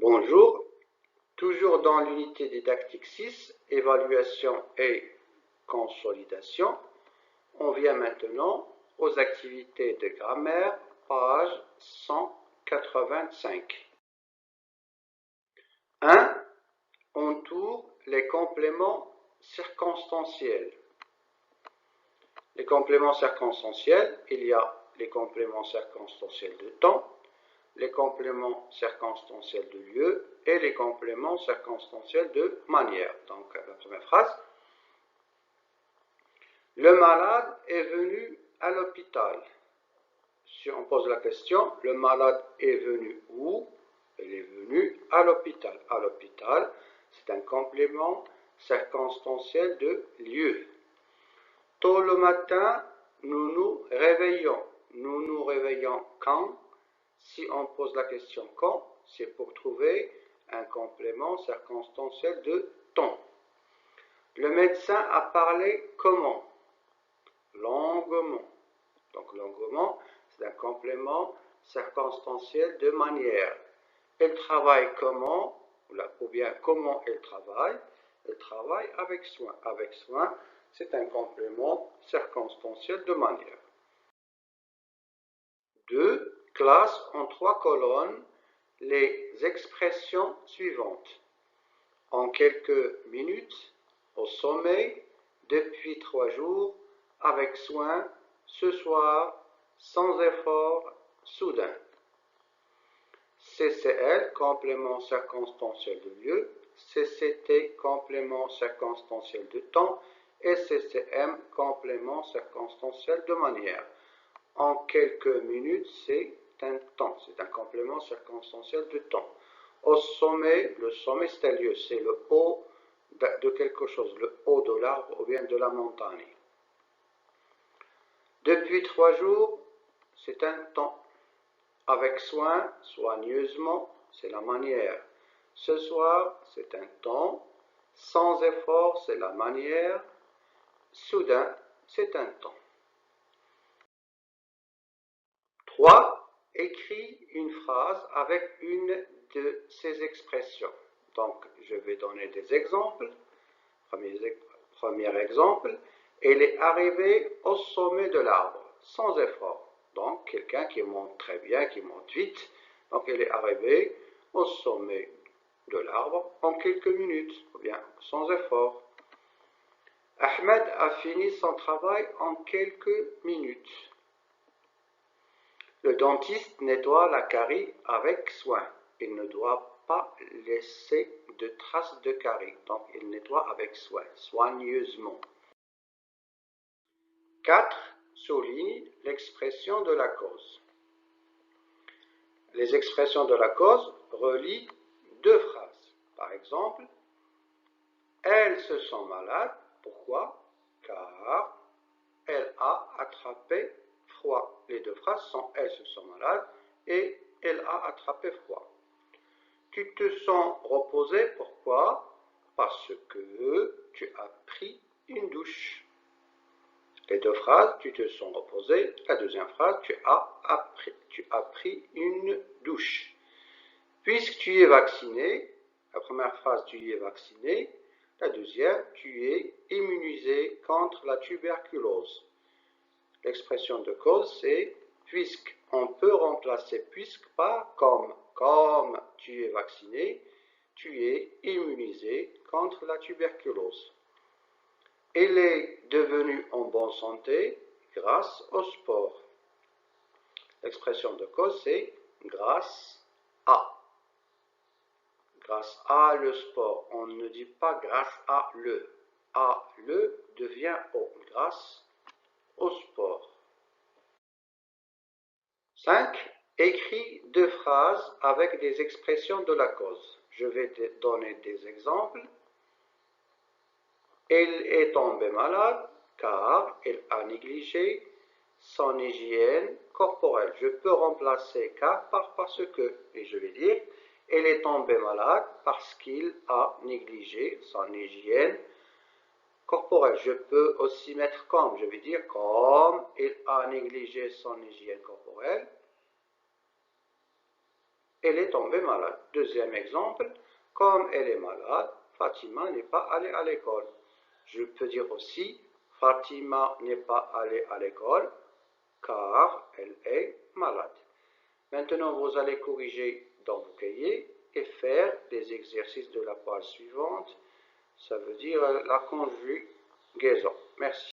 Bonjour, toujours dans l'unité didactique 6, évaluation et consolidation, on vient maintenant aux activités de grammaire, page 185. 1. Entoure les compléments circonstanciels. Les compléments circonstanciels, il y a les compléments circonstanciels de temps, les compléments circonstanciels de lieu et les compléments circonstanciels de manière. Donc, la première phrase. Le malade est venu à l'hôpital. Si on pose la question, le malade est venu où? Il est venu à l'hôpital. À l'hôpital, c'est un complément circonstanciel de lieu. Tôt le matin, nous nous réveillons. Nous nous réveillons quand? Si on pose la question quand, c'est pour trouver un complément circonstanciel de temps. Le médecin a parlé comment? Longuement. Donc longuement, c'est un complément circonstanciel de manière. Elle travaille comment? Ou bien comment elle travaille? Elle travaille avec soin. Avec soin, c'est un complément circonstanciel de manière. 2. Classe en 3 colonnes les expressions suivantes. En quelques minutes, au sommet, depuis 3 jours, avec soin, ce soir, sans effort, soudain. CCL, complément circonstanciel de lieu, CCT, complément circonstanciel de temps, et CCM, complément circonstanciel de manière. En quelques minutes, c'est un temps, c'est un complément circonstanciel de temps. Au sommet, le sommet c'est un lieu, c'est le haut de quelque chose, le haut de l'arbre ou bien de la montagne. Depuis 3 jours, c'est un temps. Avec soin, soigneusement, c'est la manière. Ce soir, c'est un temps. Sans effort, c'est la manière. Soudain, c'est un temps. 3. Écris une phrase avec une de ces expressions. Donc, je vais donner des exemples. Premier exemple, elle est arrivée au sommet de l'arbre, sans effort. Donc, quelqu'un qui monte très bien, qui monte vite. Donc, elle est arrivée au sommet de l'arbre en quelques minutes, ou bien sans effort. Ahmed a fini son travail en quelques minutes. Le dentiste nettoie la carie avec soin. Il ne doit pas laisser de traces de carie. Donc, il nettoie avec soin, soigneusement. 4. Souligne l'expression de la cause. Les expressions de la cause relient 2 phrases. Par exemple, elle se sent malade. Pourquoi? Car elle a attrapé froid. Les 2 phrases sont elle se sent malade et elle a attrapé froid. Tu te sens reposé. Pourquoi? Parce que tu as pris une douche. Les 2 phrases, tu te sens reposé. La deuxième phrase, tu as pris une douche. Puisque tu es vacciné, la première phrase, tu es vacciné. La deuxième, tu es immunisé contre la tuberculose. L'expression de cause, c'est puisque. On peut remplacer puisque par comme. Comme tu es vacciné, tu es immunisé contre la tuberculose. Elle est devenue en bonne santé grâce au sport. L'expression de cause, c'est grâce à. Grâce à le sport. On ne dit pas grâce à le. À le devient au. Grâce au sport. 5. Écris 2 phrases avec des expressions de la cause. Je vais te donner des exemples. Elle est tombée malade car elle a négligé son hygiène corporelle. Je peux remplacer car par parce que. Et je vais dire, elle est tombée malade parce qu'il a négligé son hygiène corporelle. Je peux aussi mettre comme. Je vais dire, comme il a négligé son hygiène corporelle, elle est tombée malade. Deuxième exemple, comme elle est malade, Fatima n'est pas allée à l'école. Je peux dire aussi, Fatima n'est pas allée à l'école car elle est malade. Maintenant, vous allez corriger dans vos cahiers et faire les exercices de la page suivante. Ça veut dire la conjugaison. Merci.